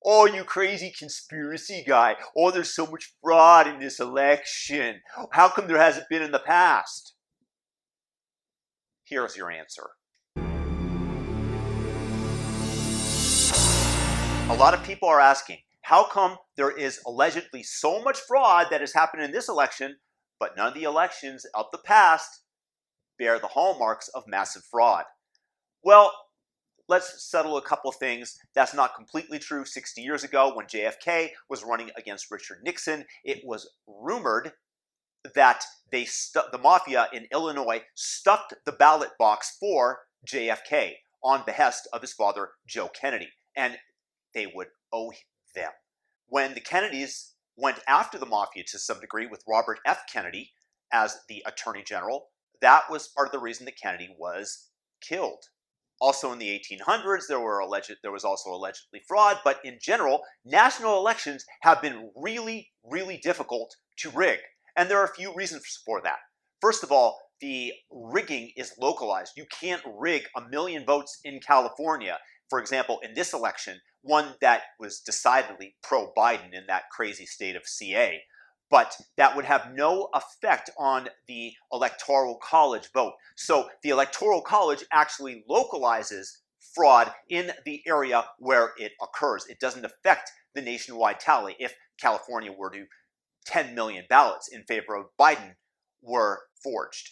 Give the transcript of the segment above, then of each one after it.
Oh, you crazy conspiracy guy. Oh, there's so much fraud in this election. How come there hasn't been in the past? Here's your answer. A lot of people are asking, how come there is allegedly so much fraud that has happened in this election, but none of the elections of the past bear the hallmarks of massive fraud? Well, let's settle a couple of things. That's not completely true. 60 years ago, when JFK was running against Richard Nixon, it was rumored that the mafia in Illinois stuffed the ballot box for JFK on behest of his father, Joe Kennedy, and they would owe them. When the Kennedys went after the mafia to some degree with Robert F. Kennedy as the Attorney General, that was part of the reason that Kennedy was killed. Also in the 1800s, there was also allegedly fraud, but in general, national elections have been really, really difficult to rig. And there are a few reasons for that. First of all, the rigging is localized. You can't rig 1 million votes in California. For example, in this election, one that was decidedly pro-Biden in that crazy state of CA, but that would have no effect on the Electoral College vote. So the Electoral College actually localizes fraud in the area where it occurs. It doesn't affect the nationwide tally. If California were to 10 million ballots in favor of Biden were forged.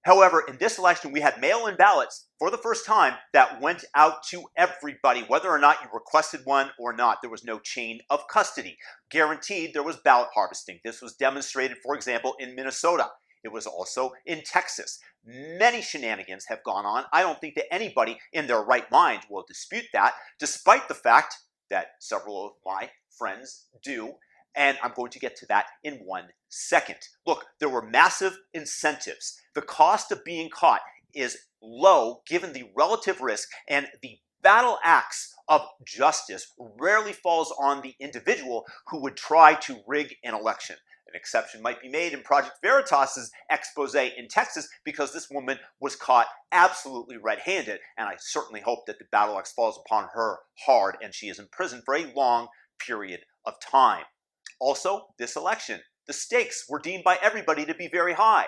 However, in this election, we had mail-in ballots for the first time that went out to everybody, whether or not you requested one or not. There was no chain of custody. Guaranteed, there was ballot harvesting. This was demonstrated, for example, in Minnesota. It was also in Texas. Many shenanigans have gone on. I don't think that anybody in their right mind will dispute that, despite the fact that several of my friends do. And I'm going to get to that in 1 second. Look, there were massive incentives. The cost of being caught is low given the relative risk, and the battle axe of justice rarely falls on the individual who would try to rig an election. An exception might be made in Project Veritas's expose in Texas because this woman was caught absolutely red-handed, and I certainly hope that the battle axe falls upon her hard and she is in prison for a long period of time. Also, this election, the stakes were deemed by everybody to be very high.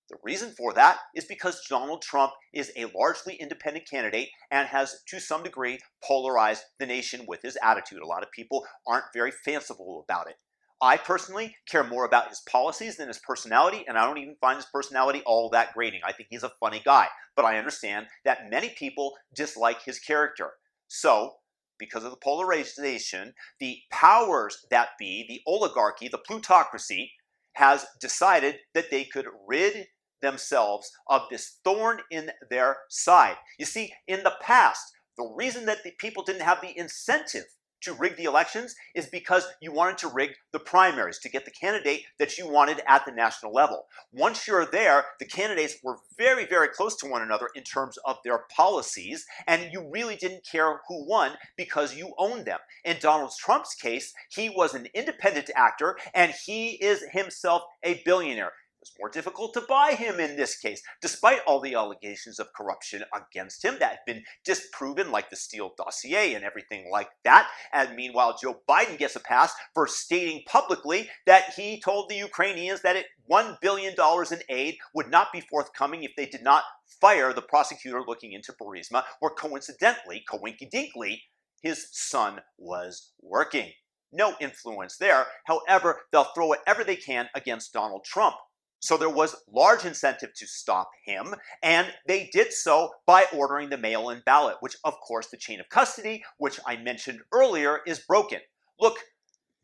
The reason for that is because Donald Trump is a largely independent candidate and has, to some degree, polarized the nation with his attitude. A lot of people aren't very fanciful about it. I personally care more about his policies than his personality, and I don't even find his personality all that grating. I think he's a funny guy, but I understand that many people dislike his character. So, because of the polarization, the powers that be, the oligarchy, the plutocracy, has decided that they could rid themselves of this thorn in their side. You see, in the past, the reason that the people didn't have the incentive to rig the elections is because you wanted to rig the primaries to get the candidate that you wanted at the national level. Once you're there, the candidates were very, very close to one another in terms of their policies, and you really didn't care who won because you owned them. In Donald Trump's case, he was an independent actor, and he is himself a billionaire. It was more difficult to buy him in this case, despite all the allegations of corruption against him that have been disproven, like the Steele dossier and everything like that. And meanwhile, Joe Biden gets a pass for stating publicly that he told the Ukrainians that $1 billion in aid would not be forthcoming if they did not fire the prosecutor looking into Burisma, where coincidentally, coinky-dinkly, his son was working. No influence there. However, they'll throw whatever they can against Donald Trump. So there was large incentive to stop him, and they did so by ordering the mail-in ballot, which of course the chain of custody, which I mentioned earlier, is broken. Look,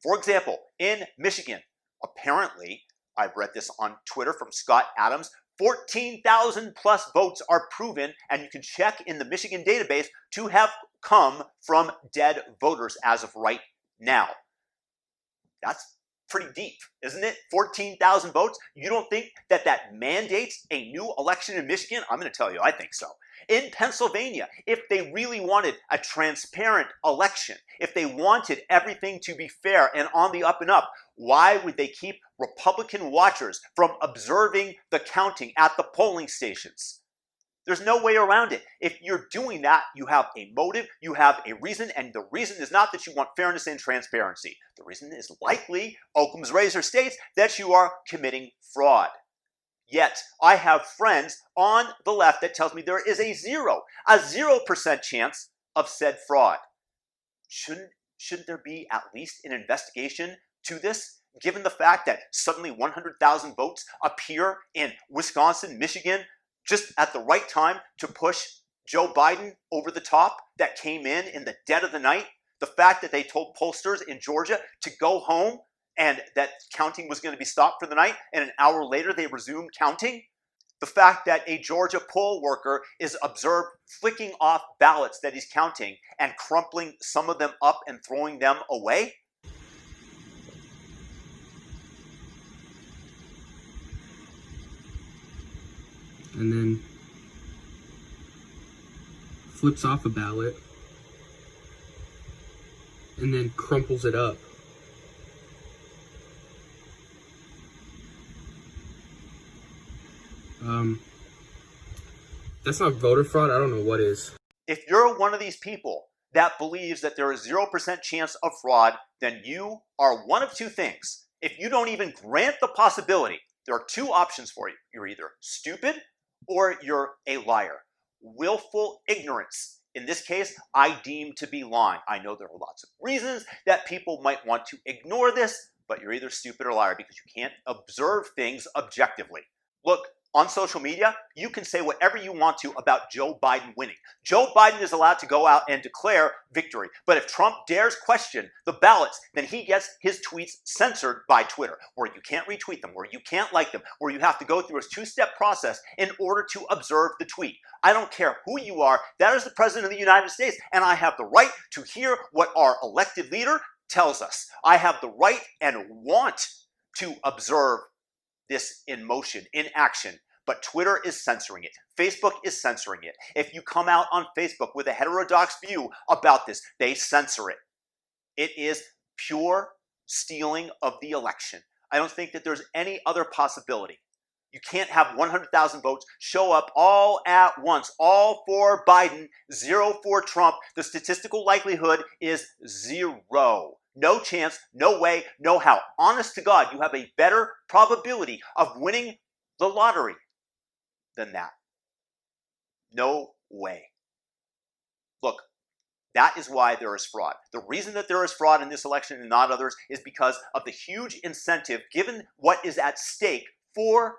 for example, in Michigan, apparently, I've read this on Twitter from Scott Adams, 14,000 plus votes are proven, and you can check in the Michigan database, to have come from dead voters as of right now. That's pretty deep, isn't it? 14,000 votes. You don't think that that mandates a new election in Michigan? I'm going to tell you, I think so. In Pennsylvania, if they really wanted a transparent election, if they wanted everything to be fair and on the up and up, why would they keep Republican watchers from observing the counting at the polling stations? There's no way around it. If you're doing that, you have a motive, you have a reason, and the reason is not that you want fairness and transparency. The reason is likely, Occam's razor states, that you are committing fraud. Yet, I have friends on the left that tells me there is a 0% chance of said fraud. Shouldn't there be at least an investigation to this, given the fact that suddenly 100,000 votes appear in Wisconsin, Michigan, just at the right time to push Joe Biden over the top, that came in the dead of the night? The fact that they told pollsters in Georgia to go home and that counting was going to be stopped for the night, and an hour later they resumed counting? The fact that a Georgia poll worker is observed flicking off ballots that he's counting and crumpling some of them up and throwing them away? And then flips off a ballot and then crumples it up. That's not voter fraud. I don't know what is. If you're one of these people that believes that there is 0% chance of fraud, then you are one of two things. If you don't even grant the possibility, there are two options for you. You're either stupid or you're a liar. Willful ignorance, in this case, I deem to be lying. I know there are lots of reasons that people might want to ignore this, but you're either stupid or liar because you can't observe things objectively. Look, on social media, you can say whatever you want to about Joe Biden winning. Joe Biden is allowed to go out and declare victory. But if Trump dares question the ballots, then he gets his tweets censored by Twitter, where you can't retweet them, where you can't like them, where you have to go through a two-step process in order to observe the tweet. I don't care who you are. That is the president of the United States, and I have the right to hear what our elected leader tells us. I have the right and want to observe this in motion, in action. But Twitter is censoring it. Facebook is censoring it. If you come out on Facebook with a heterodox view about this, they censor it. It is pure stealing of the election. I don't think that there's any other possibility. You can't have 100,000 votes show up all at once, all for Biden, 0 for Trump. The statistical likelihood is 0. No chance, no way, no how. Honest to God, you have a better probability of winning the lottery than that. No way. Look, that is why there is fraud. The reason that there is fraud in this election and not others is because of the huge incentive given what is at stake for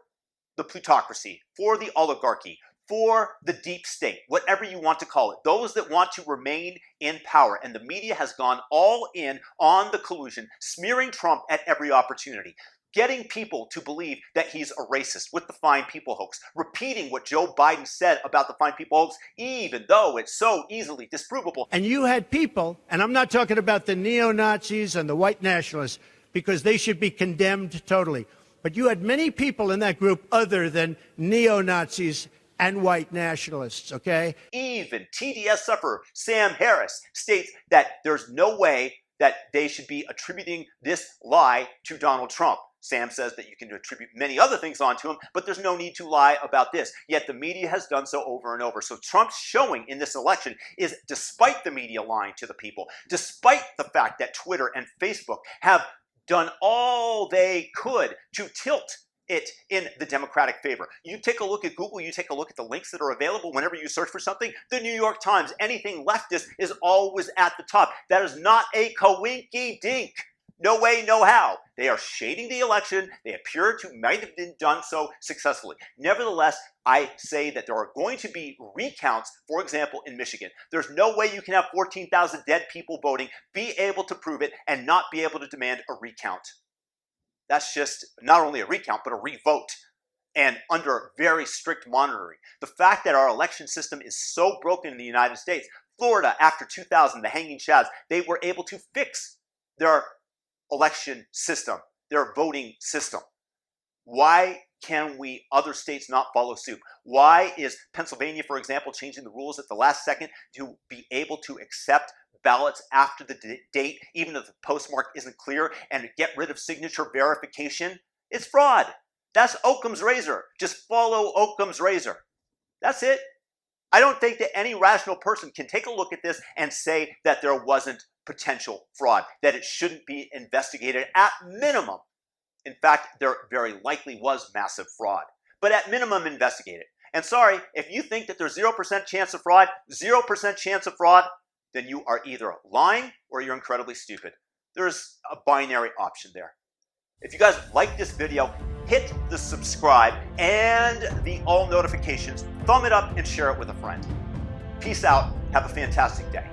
the plutocracy, for the oligarchy, for the deep state, whatever you want to call it, those that want to remain in power. And the media has gone all in on the collusion, smearing Trump at every opportunity, getting people to believe that he's a racist with the Fine People hoax, repeating what Joe Biden said about the Fine People hoax, even though it's so easily disprovable. And you had people, and I'm not talking about the neo-Nazis and the white nationalists, because they should be condemned totally. But you had many people in that group other than neo-Nazis and white nationalists, okay? Even TDS sufferer Sam Harris states that there's no way that they should be attributing this lie to Donald Trump. Sam says that you can attribute many other things onto him, but there's no need to lie about this. Yet the media has done so over and over. So Trump's showing in this election is, despite the media lying to the people, despite the fact that Twitter and Facebook have done all they could to tilt it in the Democratic favor. You take a look at Google, you take a look at the links that are available whenever you search for something. The New York Times, anything leftist is always at the top. That is not a coinky-dink. No way, no how. They are shading the election. They appear to might have been done so successfully. Nevertheless, I say that there are going to be recounts, for example, in Michigan. There's no way you can have 14,000 dead people voting, be able to prove it, and not be able to demand a recount. That's just not only a recount, but a revote, and under very strict monitoring. The fact that our election system is so broken in the United States, Florida, after 2000, the hanging chads, they were able to fix their election system, their voting system. Why can we, other states, not follow suit? Why is Pennsylvania, for example, changing the rules at the last second to be able to accept ballots after the date, even if the postmark isn't clear, and get rid of signature verification? It's fraud. That's Occam's razor. Just follow Occam's razor. That's it. I don't think that any rational person can take a look at this and say that there wasn't potential fraud, that it shouldn't be investigated at minimum. In fact, there very likely was massive fraud, but at minimum, investigate it. And sorry, if you think that there's 0% chance of fraud, 0% chance of fraud, then you are either lying or you're incredibly stupid. There's a binary option there. If you guys like this video, hit the subscribe and the all notifications, thumb it up and share it with a friend. Peace out. Have a fantastic day.